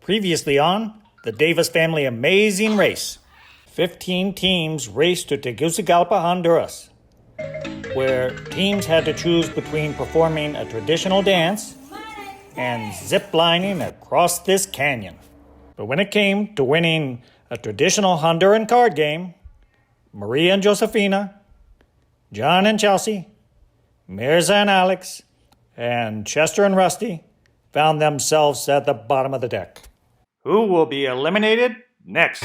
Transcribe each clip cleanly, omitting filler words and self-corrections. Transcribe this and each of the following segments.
Previously on the Davis Family Amazing Race, 15 teams raced to Tegucigalpa, Honduras, where teams had to choose between performing a traditional dance and zip-lining across this canyon. But when it came to winning a traditional Honduran card game, Maria and Josefina, John and Chelsea, Mirza and Alex, and Chester and Rusty found themselves at the bottom of the deck. Who will be eliminated next?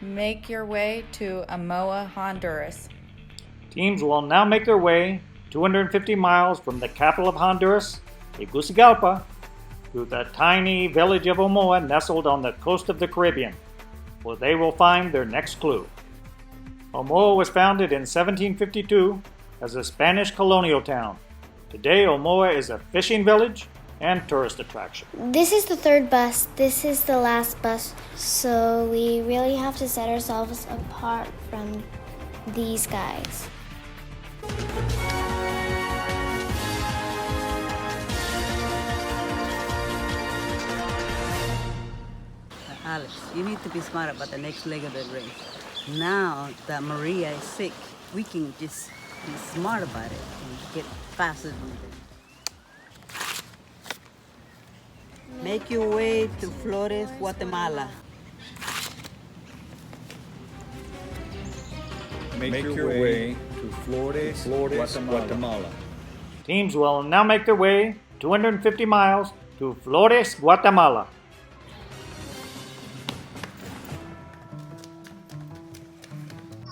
Make your way to Amoa, Honduras. Teams will now make their way 250 miles from the capital of Honduras, Tegucigalpa, to the tiny village of Omoa nestled on the coast of the Caribbean, where they will find their next clue. Omoa was founded in 1752 as a Spanish colonial town. Today, Omoa is a fishing village and tourist attraction. This is the third bus. This is the last bus. So we really have to set ourselves apart from these guys. Alex, you need to be smart about the next leg of the race. Now that Maria is sick, we can just be smart about it and get faster than them. Make your way to Flores, Guatemala. Make your way to Flores, Guatemala. Teams will now make their way 250 miles to Flores, Guatemala.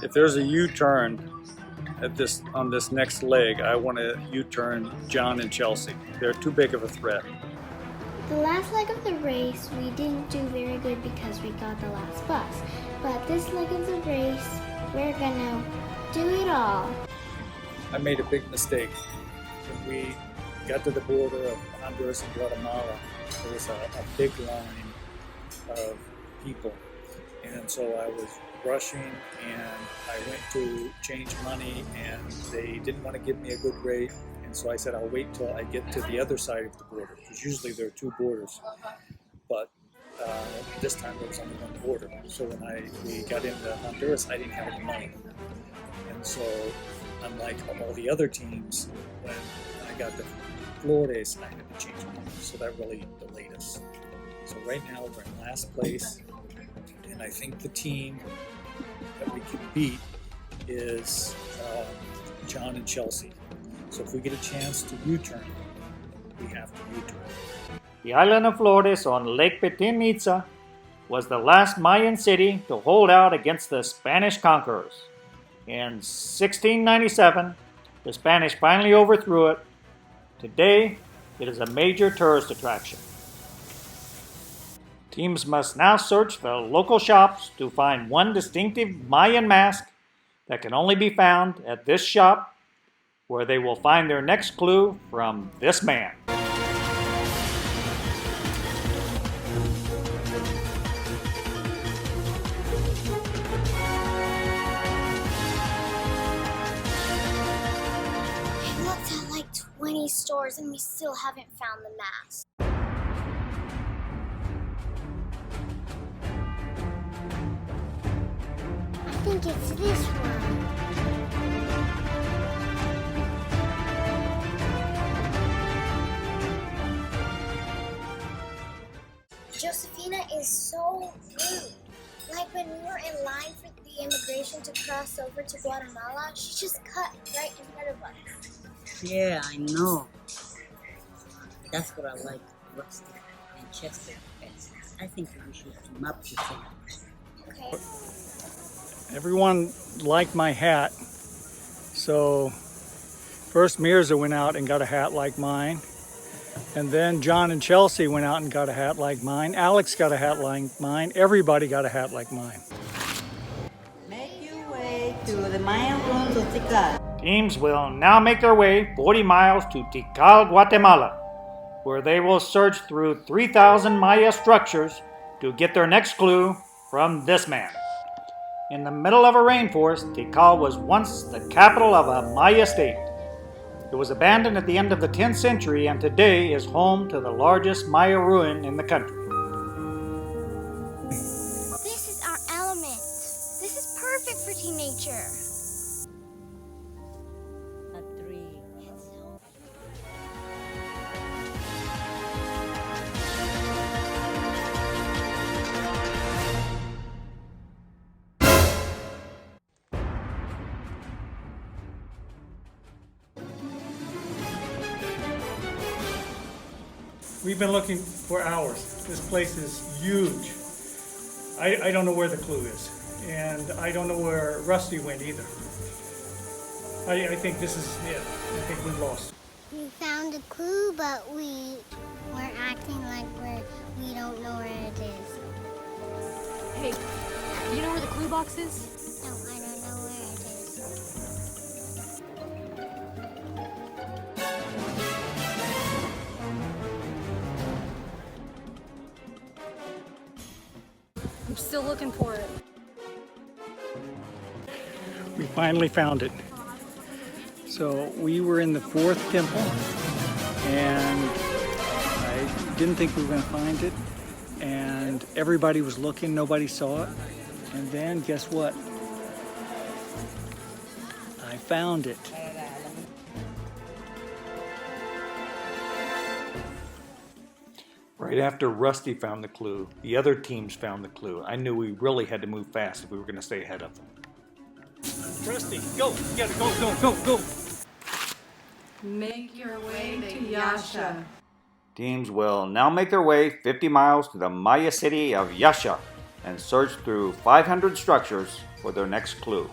If there's a U-turn on this next leg, I want to U-turn John and Chelsea. They're too big of a threat. The last leg of the race, we didn't do very good because we got the last bus. But this leg of the race, we're gonna do it all. I made a big mistake. When we got to the border of Honduras and Guatemala, there was a big line of people. And so I was rushing and I went to change money and they didn't want to give me a good rate. And so I said, I'll wait till I get to the other side of the border, because usually there are two borders. But this time there was only one border. So when we got into Honduras, I didn't have any money. And so unlike all the other teams, when I got to Flores, I had to change money. So that really delayed us. So right now we're in last place. And I think the team that we can beat is John and Chelsea. So if we get a chance to U-turn, we have to U-turn. The island of Flores on Lake Petinitza was the last Mayan city to hold out against the Spanish conquerors. In 1697, the Spanish finally overthrew it. Today, it is a major tourist attraction. Teams must now search for local shops to find one distinctive Mayan mask that can only be found at this shop, where they will find their next clue from this man. We looked at like 20 stores and we still haven't found the mask. I think it's this one. when we were in line for the immigration to cross over to Guatemala, she just cut right in front of us. Yeah, I know. That's what I like Rusty and Chester best. I think we should team up with them. Okay. Everyone liked my hat, so first Mirza went out and got a hat like mine, and then John and Chelsea went out and got a hat like mine. Alex got a hat like mine. Everybody got a hat like mine. Make your way to the Mayan ruins of Tikal. Teams will now make their way 40 miles to Tikal, Guatemala, where they will search through 3,000 Maya structures to get their next clue from this man. In the middle of a rainforest, Tikal was once the capital of a Maya state. It was abandoned at the end of the 10th century and today is home to the largest Maya ruin in the country. This is our element. This is perfect for team nature. A tree. We've been looking for hours. This place is huge. I don't know where the clue is, and I don't know where Rusty went either. I think this is it. I think we've lost. We found a clue, but we're acting like we don't know where it is. Hey, do you know where the clue box is? No, I don't know where it is. I'm still looking for it. We finally found it. So we were in the fourth temple, and I didn't think we were going to find it. And everybody was looking, nobody saw it. And then guess what? I found it. Right after Rusty found the clue, the other teams found the clue. I knew we really had to move fast if we were going to stay ahead of them. Rusty, go! You gotta go! Make your way to Yasha. Teams will now make their way 50 miles to the Maya city of Yasha and search through 500 structures for their next clue.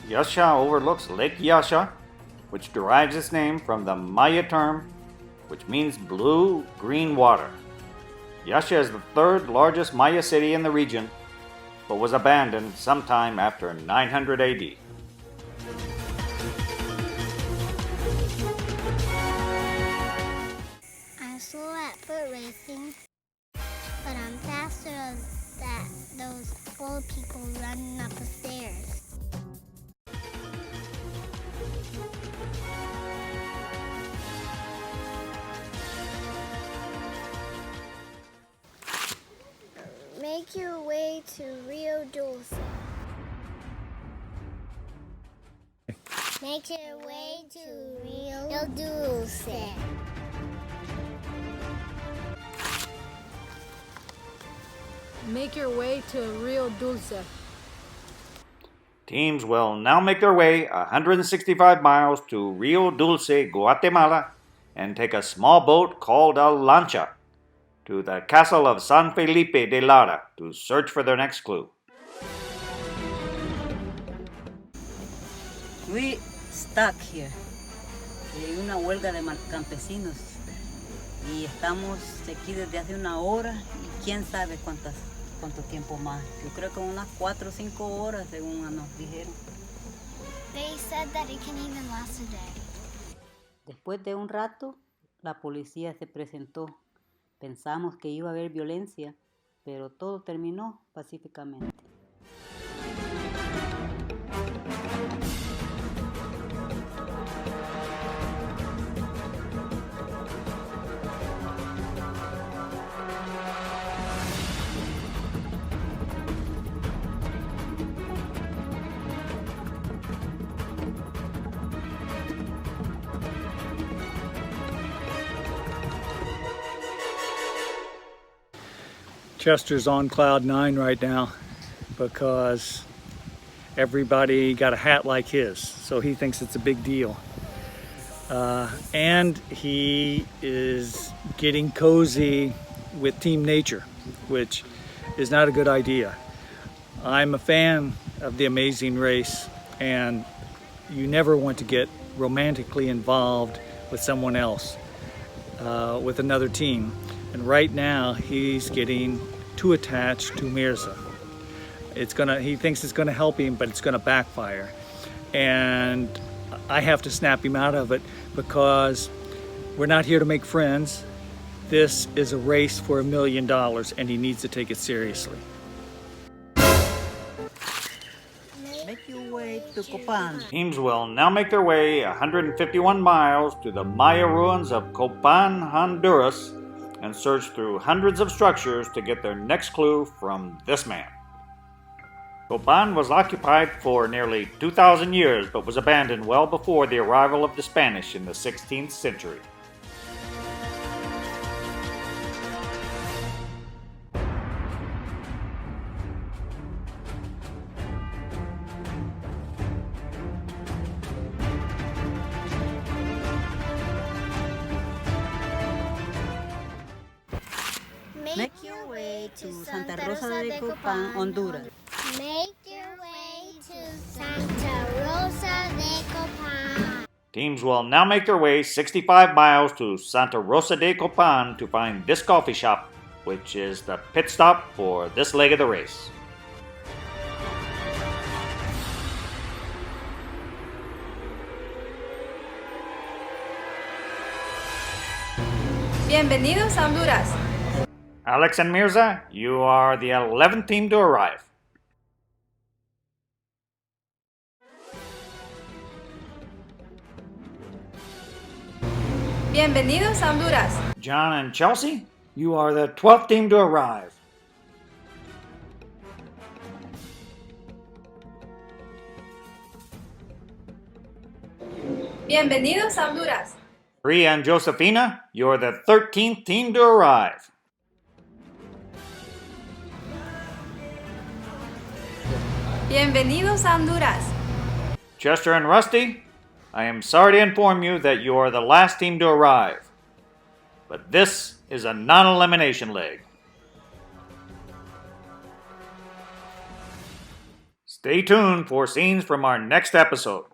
Yasha overlooks Lake Yasha, which derives its name from the Maya term, which means blue-green water. Yasha is the third largest Maya city in the region, but was abandoned sometime after 900 AD. I'm slow at foot racing, but I'm faster than those old people running up the stairs. Make your way to Rio Dulce. Make your way to Rio Dulce. Make your way to Rio Dulce. Teams will now make their way 165 miles to Rio Dulce, Guatemala, and take a small boat called a lancha to the castle of San Felipe de Lara to search for their next clue. We stuck here. Hay una huelga de campesinos y estamos aquí desde hace una hora y quién sabe cuánto tiempo más. Yo creo que unas 4 o 5 horas según nos dijeron. They said that it can even last a day. Después de un rato, la policía se presentó. Pensamos que iba a haber violencia, pero todo terminó pacíficamente. Chester's on cloud 9 right now because everybody got a hat like his, so he thinks it's a big deal. And he is getting cozy with Team Nature, which is not a good idea. I'm a fan of the Amazing Race, and you never want to get romantically involved with someone else, with another team. And right now he's getting too attached to Mirza. He thinks it's gonna help him, but it's gonna backfire. And I have to snap him out of it because we're not here to make friends. This is a race for $1 million and he needs to take it seriously. Make your way to Copan. Teams will now make their way 151 miles to the Maya ruins of Copan, Honduras, and search through hundreds of structures to get their next clue from this man. Copan was occupied for nearly 2,000 years, but was abandoned well before the arrival of the Spanish in the 16th century. Make your way to Santa Rosa de Copan, Honduras. Make your way to Santa Rosa de Copan. Teams will now make their way 65 miles to Santa Rosa de Copan to find this coffee shop, which is the pit stop for this leg of the race. Bienvenidos a Honduras. Alex and Mirza, you are the 11th team to arrive. Bienvenidos a Honduras. John and Chelsea, you are the 12th team to arrive. Bienvenidos a Honduras. Bree and Josephina, you're the 13th team to arrive. Bienvenidos a Honduras. Chester and Rusty, I am sorry to inform you that you are the last team to arrive. But this is a non-elimination leg. Stay tuned for scenes from our next episode.